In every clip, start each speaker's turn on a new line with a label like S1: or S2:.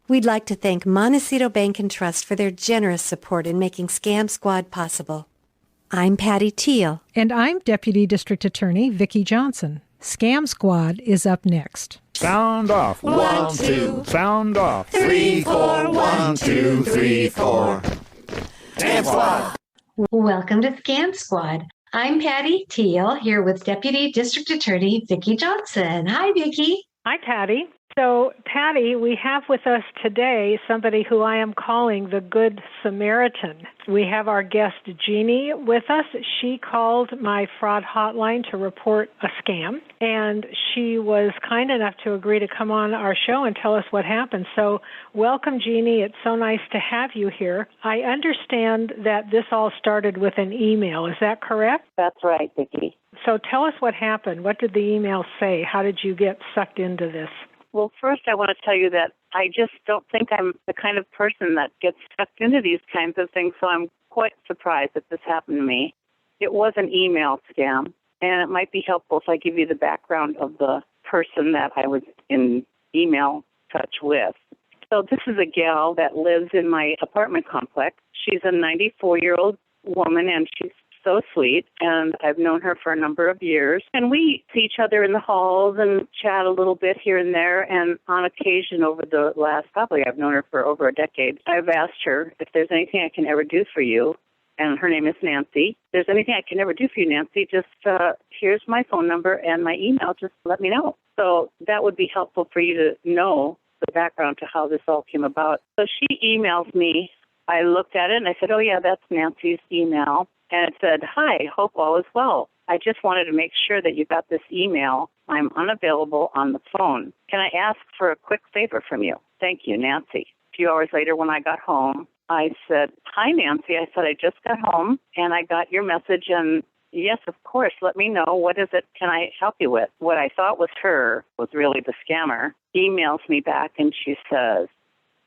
S1: We'd like to thank Montecito Bank and Trust for their generous support in making Scam Squad possible. I'm Patty Teal.
S2: And I'm Deputy District Attorney Vicki Johnson. Scam Squad is up next.
S3: Sound off.
S4: 1, 2.
S3: Sound off.
S4: 3, 4. 1, 2, 3, 4. Scam Squad.
S1: Welcome to Scam Squad. I'm Patty Teal here with Deputy District Attorney Vicki Johnson. Hi, Vicki.
S2: Hi, Patty. So, Patty, we have with us today somebody who I am calling the Good Samaritan. We have our guest, Jeannie, with us. She called my fraud hotline to report a scam, and she was kind enough to agree to come on our show and tell us what happened. So, welcome, Jeannie. It's so nice to have you here. I understand that this all started with an email. Is that correct?
S5: That's right, Vicki.
S2: So, tell us what happened. What did the email say? How did you get sucked into this?
S5: Well, first I want to tell you that I just don't think I'm the kind of person that gets sucked into these kinds of things, so I'm quite surprised that this happened to me. It was an email scam, and it might be helpful if I give you the background of the person that I was in email touch with. So this is a gal that lives in my apartment complex. She's a 94-year-old woman, and she's so sweet, and I've known her for a number of years. And we see each other in the halls and chat a little bit here and there, and on occasion over the last, probably I've known her for over a decade, I've asked her if there's anything I can ever do for you, and her name is Nancy. If there's anything I can ever do for you, Nancy, just here's my phone number and my email, just let me know. So that would be helpful for you to know the background to how this all came about. So she emails me. I looked at it, and I said, oh, yeah, that's Nancy's email. And it said, hi, hope all is well. I just wanted to make sure that you got this email. I'm unavailable on the phone. Can I ask for a quick favor from you? Thank you, Nancy. A few hours later when I got home, I said, hi, Nancy. I said, I just got home, and I got your message, and yes, of course, let me know. What is it can I help you with? What I thought was her was really the scammer. Emails me back, and she says,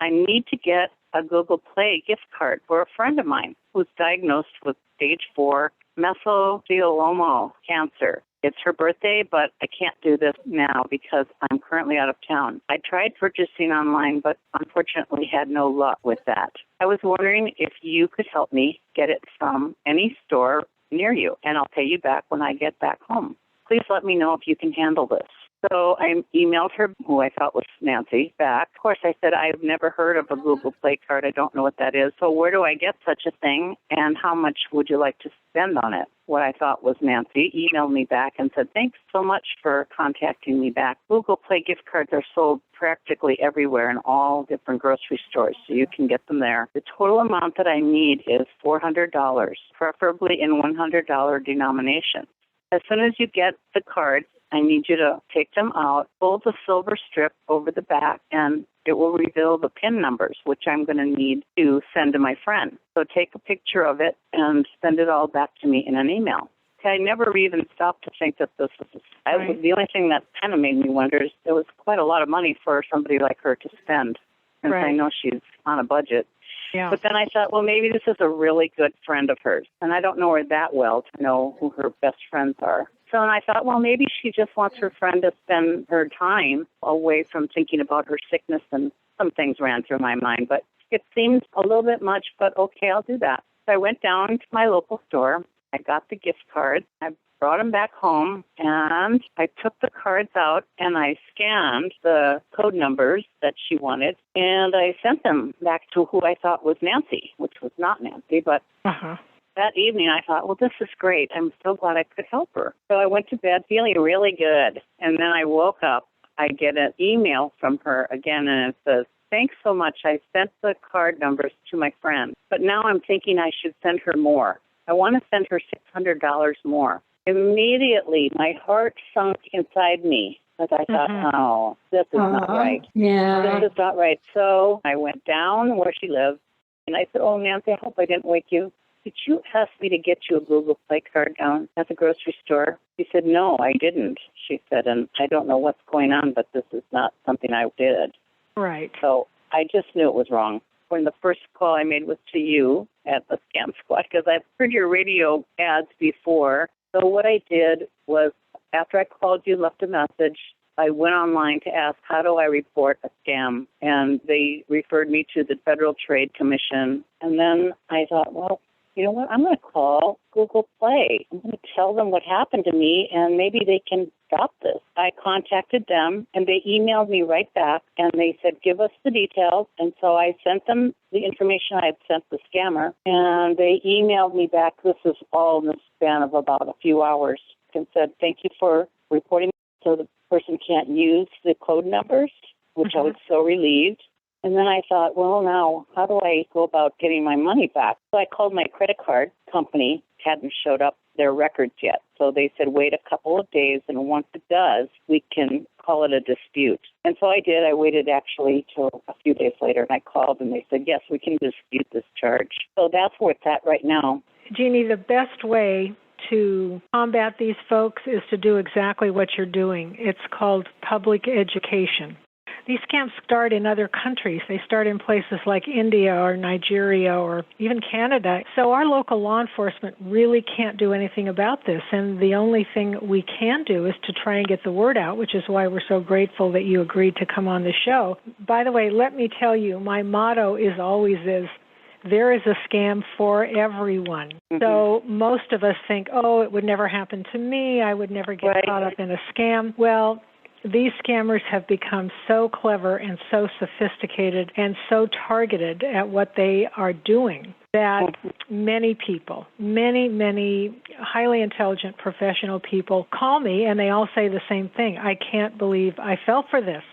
S5: I need to get a Google Play gift card for a friend of mine who's diagnosed with stage 4 mesothelioma cancer. It's her birthday, but I can't do this now because I'm currently out of town. I tried purchasing online, but unfortunately had no luck with that. I was wondering if you could help me get it from any store near you, and I'll pay you back when I get back home. Please let me know if you can handle this. So I emailed her, who I thought was Nancy, back. Of course, I said, I've never heard of a Google Play card. I don't know what that is. So where do I get such a thing, and how much would you like to spend on it? What I thought was Nancy emailed me back and said, thanks so much for contacting me back. Google Play gift cards are sold practically everywhere in all different grocery stores, so you can get them there. The total amount that I need is $400, preferably in $100 denomination. As soon as you get the cards, I need you to take them out, pull the silver strip over the back, and it will reveal the PIN numbers, which I'm going to need to send to my friend. So take a picture of it and send it all back to me in an email. I never even stopped to think that this was the only thing that kind of made me wonder is it was quite a lot of money for somebody like her to spend, since I know she's on a budget.
S2: Yeah.
S5: But then I thought, well, maybe this is a really good friend of hers, and I don't know her that well to know who her best friends are. So I thought, well, maybe she just wants her friend to spend her time away from thinking about her sickness, and some things ran through my mind. But it seemed a little bit much, but okay, I'll do that. So I went down to my local store. I got the gift card. I brought them back home, and I took the cards out, and I scanned the code numbers that she wanted, and I sent them back to who I thought was Nancy, which was not Nancy, but... That evening, I thought, well, this is great. I'm so glad I could help her. So I went to bed feeling really good. And then I woke up. I get an email from her again, and it says, thanks so much. I sent the card numbers to my friend. But now I'm thinking I should send her more. I want to send her $600 more. Immediately, my heart sunk inside me. As I thought, oh, this is not right.
S1: Yeah.
S5: This is not right. So I went down where she lives, and I said, oh, Nancy, I hope I didn't wake you. Did you ask me to get you a Google Play card down at the grocery store? She said, no, I didn't, she said, and I don't know what's going on, but this is not something I did.
S2: Right.
S5: So I just knew it was wrong. When the first call I made was to you at the Scam Squad, because I've heard your radio ads before. So what I did was, after I called you, left a message, I went online to ask, how do I report a scam? And they referred me to the Federal Trade Commission. And then I thought, well, you know what? I'm going to call Google Play. I'm going to tell them what happened to me, and maybe they can stop this. I contacted them, and they emailed me right back, and they said, give us the details. And so I sent them the information I had sent the scammer, and they emailed me back. This is all in the span of about a few hours, and said, thank you for reporting. So the person can't use the code numbers, which I was so relieved. And then I thought, well, now, how do I go about getting my money back? So I called my credit card company, hadn't showed up their records yet. So they said, wait a couple of days, and once it does, we can call it a dispute. And so I did. I waited actually till a few days later, and I called, and they said, yes, we can dispute this charge. So that's where it's at right now.
S2: Jeannie, the best way to combat these folks is to do exactly what you're doing. It's called public education. These scams start in other countries. They start in places like India or Nigeria or even Canada. So our local law enforcement really can't do anything about this. And the only thing we can do is to try and get the word out, which is why we're so grateful that you agreed to come on the show. By the way, let me tell you, my motto is always there is a scam for everyone. So most of us think, oh, it would never happen to me. I would never get caught up in a scam. Well, these scammers have become so clever and so sophisticated and so targeted at what they are doing that many people, many highly intelligent professional people call me, and they all say the same thing. I can't believe I fell for this.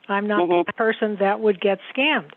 S2: I'm not the person that would get scammed.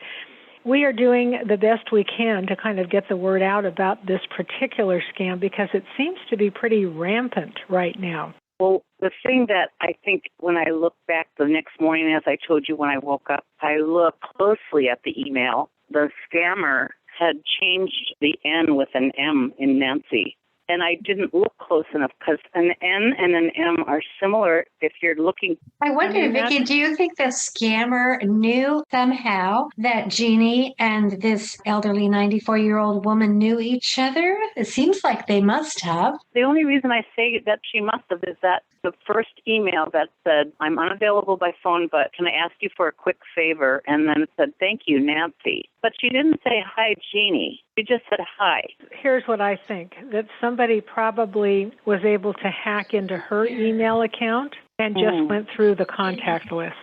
S2: We are doing the best we can to kind of get the word out about this particular scam because it seems to be pretty rampant right now.
S5: Well, the thing that I think when I look back the next morning, as I told you when I woke up, I looked closely at the email. The scammer had changed the N with an M in Nancy. And I didn't look close enough because an N and an M are similar if you're looking.
S1: I wonder, Vicki, do you think the scammer knew somehow that Jeannie and this elderly 94-year-old woman knew each other? It seems like they must have.
S5: The only reason I say that she must have is that the first email that said, I'm unavailable by phone, but can I ask you for a quick favor? And then it said, thank you, Nancy. But she didn't say, hi, Jeannie. She just said, hi.
S2: Here's what I think, that somebody probably was able to hack into her email account and just went through the contact list.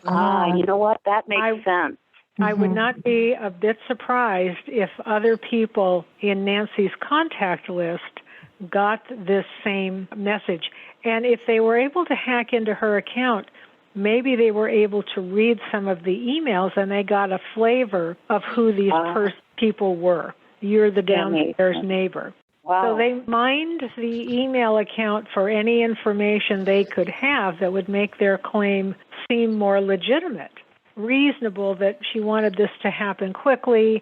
S5: You know what? That makes sense.
S2: I would not be a bit surprised if other people in Nancy's contact list got this same message. And if they were able to hack into her account, maybe they were able to read some of the emails and they got a flavor of who these people were. You're the downstairs neighbor.
S5: Wow.
S2: So they mined the email account for any information they could have that would make their claim seem more legitimate, reasonable, that she wanted this to happen quickly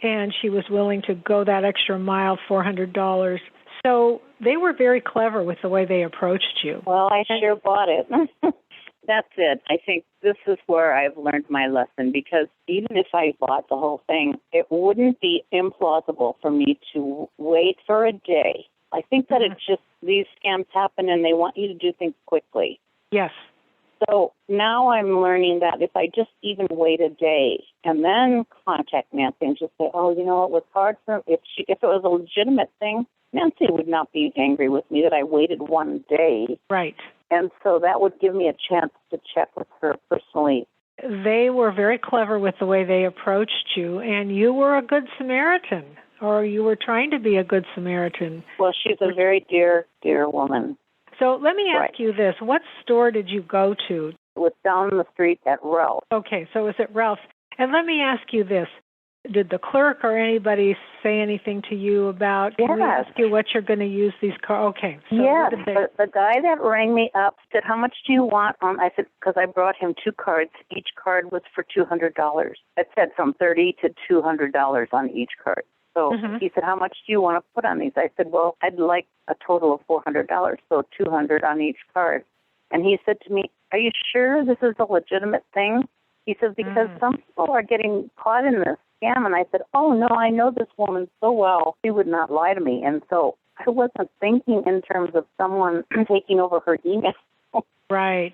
S2: and she was willing to go that extra mile, $400. So they were very clever with the way they approached you.
S5: Well, I sure bought it. That's it. I think this is where I've learned my lesson, because even if I bought the whole thing, it wouldn't be implausible for me to wait for a day. I think that it's just these scams happen and they want you to do things quickly.
S2: Yes.
S5: So now I'm learning that if I just even wait a day and then contact Nancy and just say, oh, you know, it was hard for if it was a legitimate thing, Nancy would not be angry with me that I waited one day.
S2: Right.
S5: And so that would give me a chance to check with her personally.
S2: They were very clever with the way they approached you, and you were a good Samaritan, or you were trying to be a good Samaritan.
S5: Well, she's a very dear, dear woman.
S2: So let me ask you this. What store did you go to?
S5: It was down the street at Ralph.
S2: Okay, so it was at Ralph's. And let me ask you this. Did the clerk or anybody say anything to you about, can we ask you what you're going to use these cards? Okay. So
S5: yes, the guy that rang me up said, how much do you want? I said, because I brought him 2 cards. Each card was for $200. It said from $30 to $200 on each card. So he said, how much do you want to put on these? I said, well, I'd like a total of $400, so $200 on each card. And he said to me, are you sure this is a legitimate thing? He says, because some people are getting caught in this scam. And I said, oh, no, I know this woman so well. She would not lie to me. And so I wasn't thinking in terms of someone taking over her email.
S2: Right.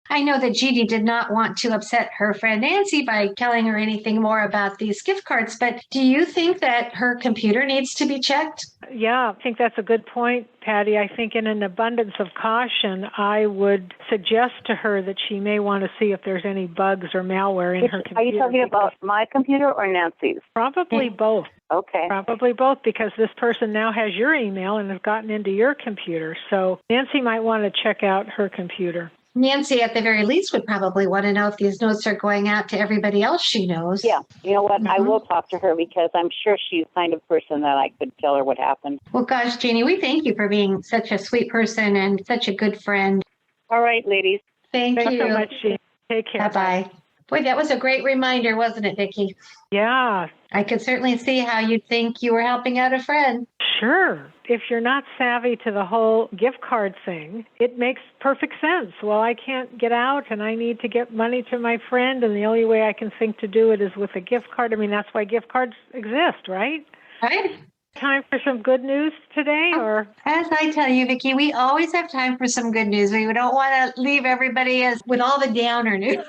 S1: I know that Jeannie did not want to upset her friend Nancy by telling her anything more about these gift cards, but do you think that her computer needs to be checked?
S2: Yeah, I think that's a good point, Patty. I think in an abundance of caution, I would suggest to her that she may want to see if there's any bugs or malware in her computer.
S5: Are you talking about my computer or Nancy's?
S2: Probably both.
S5: Okay.
S2: Probably both, because this person now has your email and has gotten into your computer. So Nancy might want to check out her computer.
S1: Nancy, at the very least, would probably want to know if these notes are going out to everybody else she knows.
S5: Yeah. You know what? I will talk to her because I'm sure she's the kind of person that I could tell her what happened.
S1: Well, gosh, Jeannie, we thank you for being such a sweet person and such a good friend.
S5: All right, ladies.
S1: Thank
S2: Thanks
S1: you.
S2: so much, Jean. Take care.
S1: Bye-bye. Boy, that was a great reminder, wasn't it, Vicki?
S2: Yeah,
S1: I could certainly see how you'd think you were helping out a friend.
S2: sure. If you're not savvy to the whole gift card thing, it makes perfect sense. Well, I can't get out and I need to get money to my friend, and the only way I can think to do it is with a gift card. I mean, that's why gift cards exist, right?
S1: Right?
S2: Time for some good news today, or?
S1: As I tell you, Vicki, we always have time for some good news. We don't want to leave everybody with all the downer news.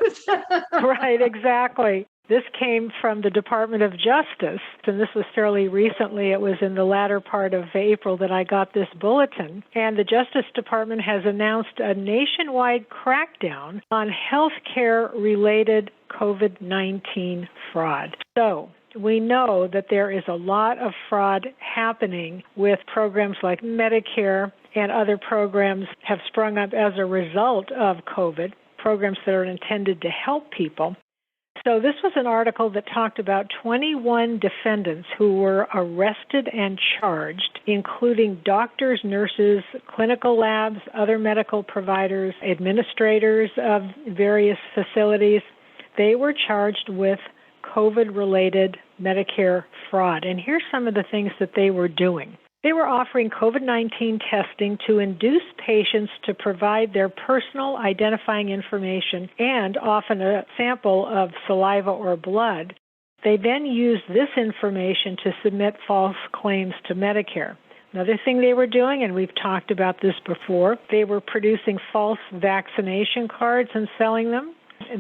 S2: Right, exactly. This came from the Department of Justice, and this was fairly recently. It was in the latter part of April that I got this bulletin. And the Justice Department has announced a nationwide crackdown on healthcare-related COVID-19 fraud. So we know that there is a lot of fraud happening with programs like Medicare, and other programs have sprung up as a result of COVID, programs that are intended to help people. So this was an article that talked about 21 defendants who were arrested and charged, including doctors, nurses, clinical labs, other medical providers, administrators of various facilities. They were charged with COVID-related Medicare fraud. And here's some of the things that they were doing. They were offering COVID-19 testing to induce patients to provide their personal identifying information and often a sample of saliva or blood. They then used this information to submit false claims to Medicare. Another thing they were doing, and we've talked about this before, they were producing false vaccination cards and selling them.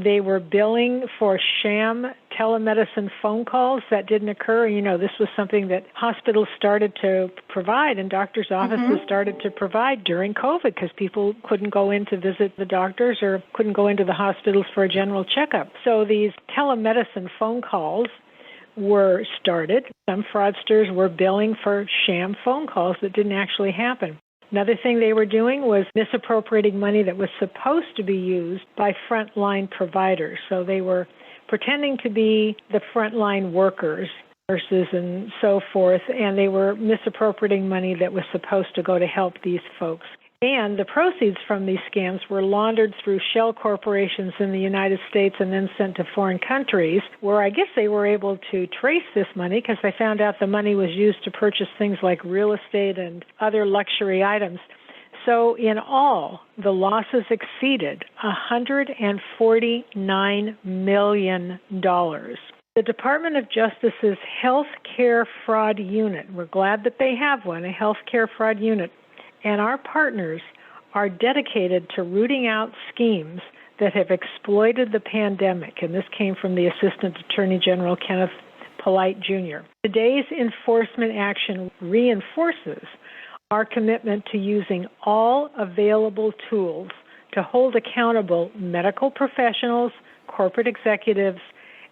S2: They were billing for sham telemedicine phone calls that didn't occur. You know, this was something that hospitals started to provide and doctors' offices started to provide during COVID because people couldn't go in to visit the doctors or couldn't go into the hospitals for a general checkup. So these telemedicine phone calls were started. Some fraudsters were billing for sham phone calls that didn't actually happen. Another thing they were doing was misappropriating money that was supposed to be used by frontline providers. So they were pretending to be the frontline workers, nurses and so forth, and they were misappropriating money that was supposed to go to help these folks. And the proceeds from these scams were laundered through shell corporations in the United States and then sent to foreign countries, where I guess they were able to trace this money because they found out the money was used to purchase things like real estate and other luxury items. So in all, the losses exceeded $149 million. The Department of Justice's Health Care Fraud Unit, we're glad that they have one, a Health Care Fraud Unit, and our partners are dedicated to rooting out schemes that have exploited the pandemic. And this came from the Assistant Attorney General, Kenneth Polite, Jr. Today's enforcement action reinforces our commitment to using all available tools to hold accountable medical professionals, corporate executives,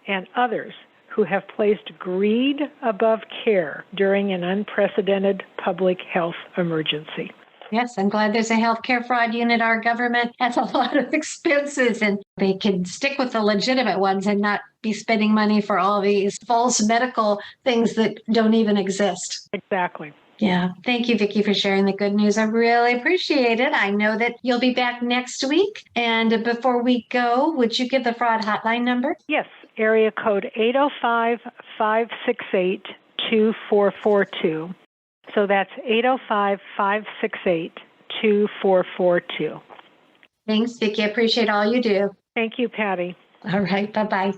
S2: and others who have placed greed above care during an unprecedented public health emergency.
S1: Yes, I'm glad there's a healthcare fraud unit. Our government has a lot of expenses, and they can stick with the legitimate ones and not be spending money for all these false medical things that don't even exist.
S2: Exactly.
S1: Yeah. Thank you, Vicki, for sharing the good news. I really appreciate it. I know that you'll be back next week. And before we go, would you give the fraud hotline number?
S2: Yes. Area code 805-568-2442. So that's 805-568-2442.
S1: Thanks, Vicki. I appreciate all you do.
S2: Thank you, Patty.
S1: All right. Bye-bye.